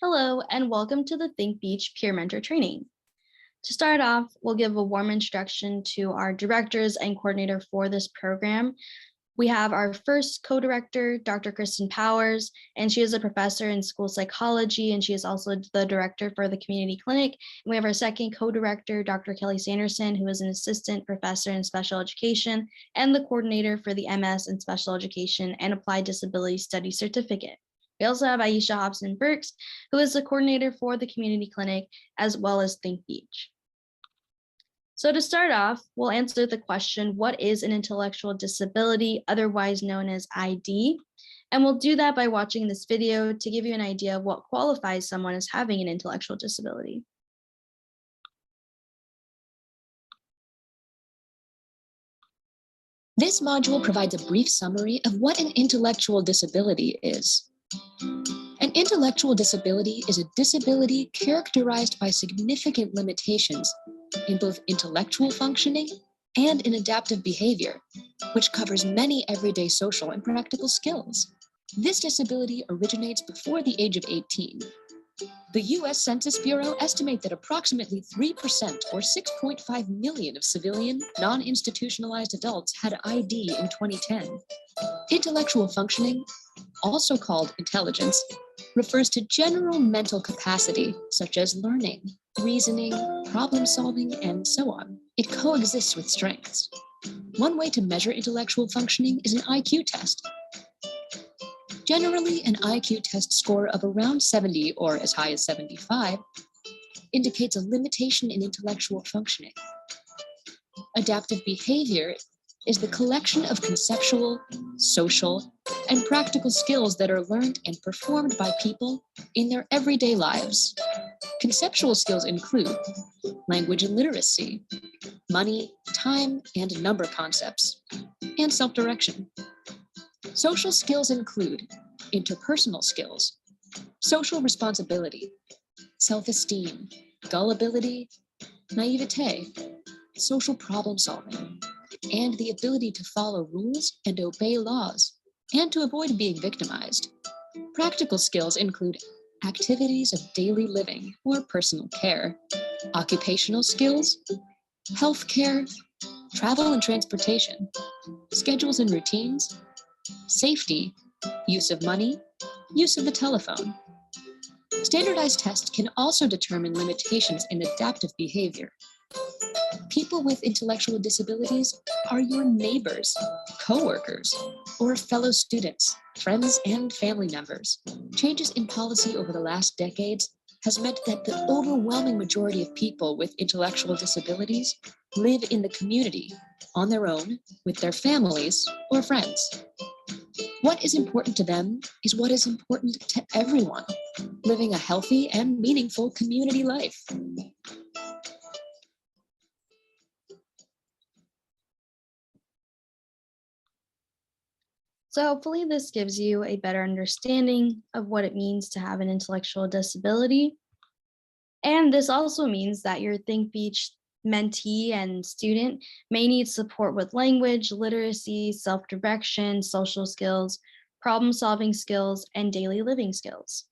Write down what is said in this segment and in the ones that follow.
Hello, and welcome to the Think Beach Peer Mentor Training. To start off, we'll give a warm introduction to our directors and coordinator for this program. We have our first co-director, Dr. Kristen Powers, and she is a professor in school psychology, and she is also the director for the community clinic. And we have our second co-director, Dr. Kelly Sanderson, who is an assistant professor in special education and the coordinator for the MS in special education and applied disability studies certificate. We also have Aisha Hobson-Burks, who is the coordinator for the community clinic, as well as Think Beach. So to start off, we'll answer the question, what is an intellectual disability, otherwise known as ID? And we'll do that by watching this video to give you an idea of what qualifies someone as having an intellectual disability. This module provides a brief summary of what an intellectual disability is. An intellectual disability is a disability characterized by significant limitations in both intellectual functioning and in adaptive behavior, which covers many everyday social and practical skills. This disability originates before the age of 18. The U.S. Census Bureau estimates that approximately 3% or 6.5 million of civilian, non-institutionalized adults had ID in 2010. Intellectual functioning, also called intelligence, refers to general mental capacity, such as learning, reasoning, problem solving, and so on. It coexists with strengths. One way to measure intellectual functioning is an IQ test. Generally, an IQ test score of around 70 or as high as 75 indicates a limitation in intellectual functioning. Adaptive behavior is the collection of conceptual, social, and practical skills that are learned and performed by people in their everyday lives. Conceptual skills include language and literacy, money, time, and number concepts, and self-direction. Social skills include interpersonal skills, social responsibility, self-esteem, gullibility, naivete, social problem solving, and the ability to follow rules and obey laws, and to avoid being victimized. Practical skills include activities of daily living or personal care, occupational skills, health care, travel and transportation, schedules and routines, safety, use of money, use of the telephone. Standardized tests can also determine limitations in adaptive behavior. People with intellectual disabilities are your neighbors, coworkers, or fellow students, friends, and family members. Changes in policy over the last decades has meant that the overwhelming majority of people with intellectual disabilities live in the community on their own with their families or friends. What is important to them is what is important to everyone, living a healthy and meaningful community life. So hopefully this gives you a better understanding of what it means to have an intellectual disability. And this also means that your Think Beach mentee and student may need support with language, literacy, self-direction, social skills, problem-solving skills, and daily living skills.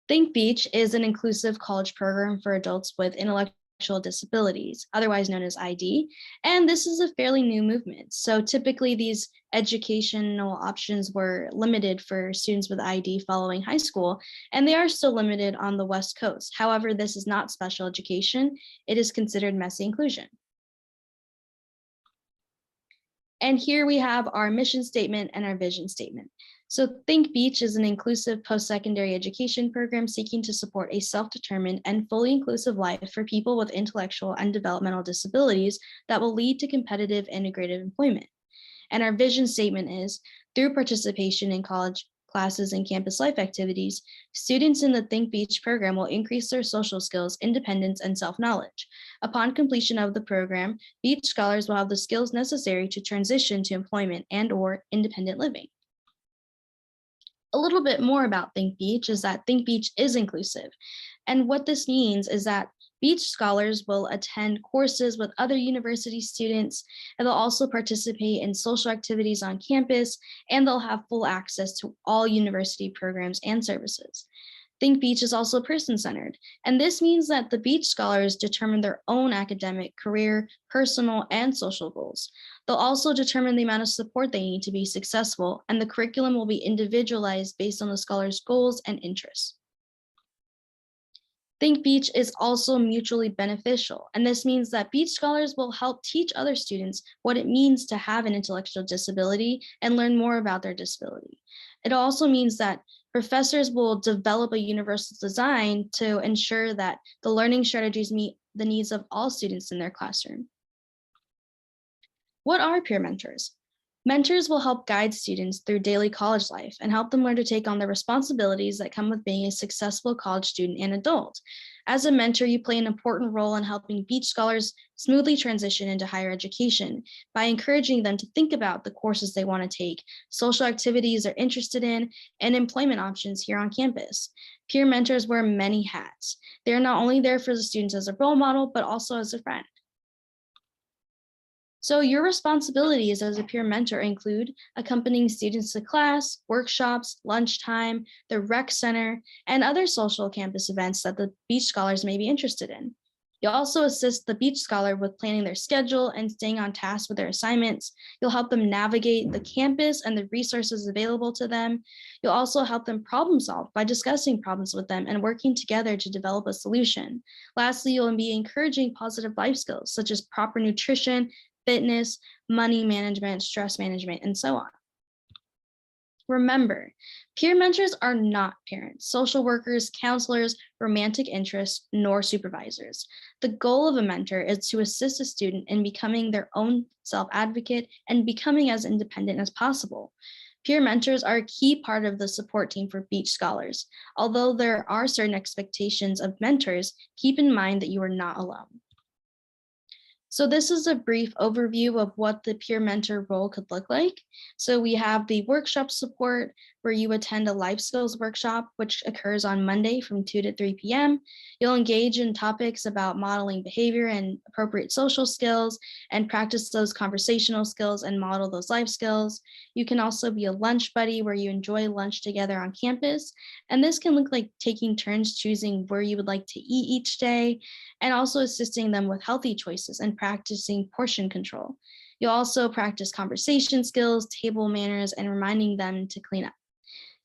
Think Beach is an inclusive college program for adults with intellectual disabilities, otherwise known as ID, and this is a fairly new movement. So typically these educational options were limited for students with ID following high school, and they are still limited on the West Coast. However, this is not special education. It is considered messy inclusion. And here we have our mission statement and our vision statement. So Think Beach is an inclusive post-secondary education program seeking to support a self-determined and fully inclusive life for people with intellectual and developmental disabilities that will lead to competitive integrated employment. And our vision statement is, through participation in college classes and campus life activities, students in the Think Beach program will increase their social skills, independence, and self-knowledge. Upon completion of the program, Beach scholars will have the skills necessary to transition to employment and/or independent living. A little bit more about Think Beach is that Think Beach is inclusive. And what this means is that Beach scholars will attend courses with other university students, and they'll also participate in social activities on campus, and they'll have full access to all university programs and services. Think Beach is also person-centered, and this means that the Beach scholars determine their own academic, career, personal, and social goals. They'll also determine the amount of support they need to be successful, and the curriculum will be individualized based on the scholar's goals and interests. Think Beach is also mutually beneficial, and this means that Beach scholars will help teach other students what it means to have an intellectual disability and learn more about their disability. It also means that professors will develop a universal design to ensure that the learning strategies meet the needs of all students in their classroom. What are peer mentors? Mentors will help guide students through daily college life and help them learn to take on the responsibilities that come with being a successful college student and adult. As a mentor, you play an important role in helping Beach scholars smoothly transition into higher education by encouraging them to think about the courses they want to take, social activities they're interested in, and employment options here on campus. Peer mentors wear many hats. They're not only there for the students as a role model, but also as a friend. So your responsibilities as a peer mentor include accompanying students to class, workshops, lunchtime, the rec center, and other social campus events that the Beach scholars may be interested in. You'll also assist the Beach scholar with planning their schedule and staying on task with their assignments. You'll help them navigate the campus and the resources available to them. You'll also help them problem solve by discussing problems with them and working together to develop a solution. Lastly, you'll be encouraging positive life skills such as proper nutrition, fitness, money management, stress management, and so on. Remember, peer mentors are not parents, social workers, counselors, romantic interests, nor supervisors. The goal of a mentor is to assist a student in becoming their own self-advocate and becoming as independent as possible. Peer mentors are a key part of the support team for Beach scholars. Although there are certain expectations of mentors, keep in mind that you are not alone. So this is a brief overview of what the peer mentor role could look like. So we have the workshop support where you attend a life skills workshop, which occurs on Monday from 2 to 3 p.m. You'll engage in topics about modeling behavior and appropriate social skills and practice those conversational skills and model those life skills. You can also be a lunch buddy where you enjoy lunch together on campus. And this can look like taking turns choosing where you would like to eat each day, and also assisting them with healthy choices and practicing portion control. You'll also practice conversation skills, table manners, and reminding them to clean up.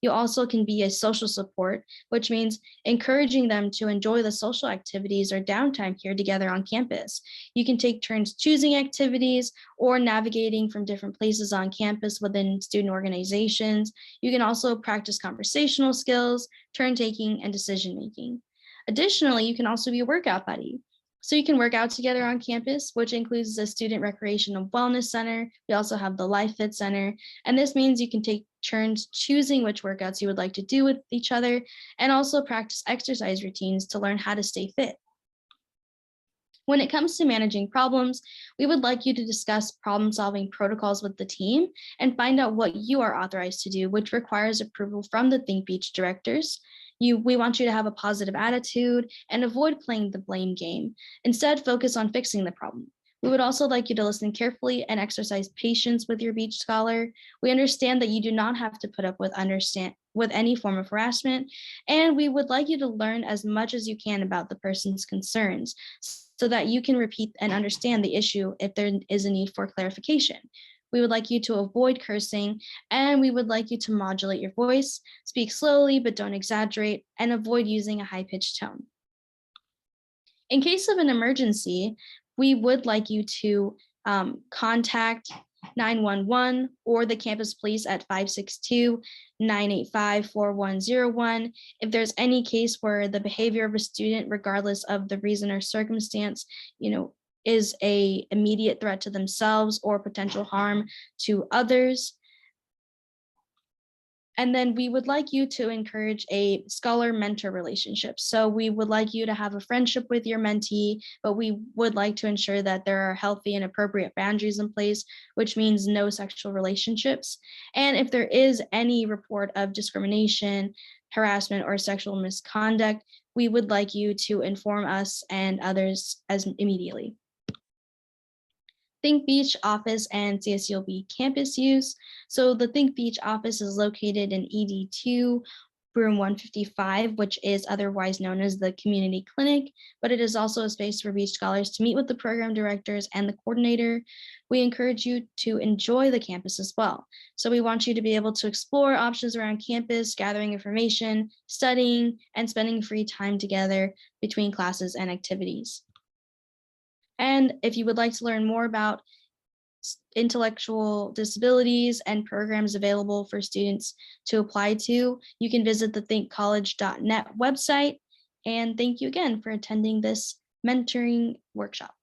You also can be a social support, which means encouraging them to enjoy the social activities or downtime here together on campus. You can take turns choosing activities or navigating from different places on campus within student organizations. You can also practice conversational skills, turn taking, and decision making. Additionally, you can also be a workout buddy. So you can work out together on campus, which includes the Student Recreational Wellness Center. We also have the Life Fit Center. And this means you can take turns choosing which workouts you would like to do with each other and also practice exercise routines to learn how to stay fit. When it comes to managing problems, we would like you to discuss problem-solving protocols with the team and find out what you are authorized to do, which requires approval from the Think Beach directors. We want you to have a positive attitude and avoid playing the blame game. Instead, focus on fixing the problem. We would also like you to listen carefully and exercise patience with your Beach scholar. We understand that you do not have to put up with any form of harassment, and we would like you to learn as much as you can about the person's concerns so that you can repeat and understand the issue if there is a need for clarification. We would like you to avoid cursing, and we would like you to modulate your voice, speak slowly but don't exaggerate, and avoid using a high-pitched tone. In case of an emergency, we would like you to contact 911 or the campus police at 562-985-4101. If there's any case where the behavior of a student, regardless of the reason or circumstance, is an immediate threat to themselves or potential harm to others. And then we would like you to encourage a scholar-mentor relationship. So we would like you to have a friendship with your mentee, but we would like to ensure that there are healthy and appropriate boundaries in place, which means no sexual relationships. And if there is any report of discrimination, harassment, or sexual misconduct, we would like you to inform us and others as immediately. Think Beach office and CSULB campus use. So the Think Beach office is located in ED2, room 155, which is otherwise known as the community clinic, but it is also a space for beach scholars to meet with the program directors and the coordinator. We encourage you to enjoy the campus as well. So we want you to be able to explore options around campus, gathering information, studying, and spending free time together between classes and activities. And if you would like to learn more about intellectual disabilities and programs available for students to apply to, you can visit the thinkcollege.net website. And thank you again for attending this mentoring workshop.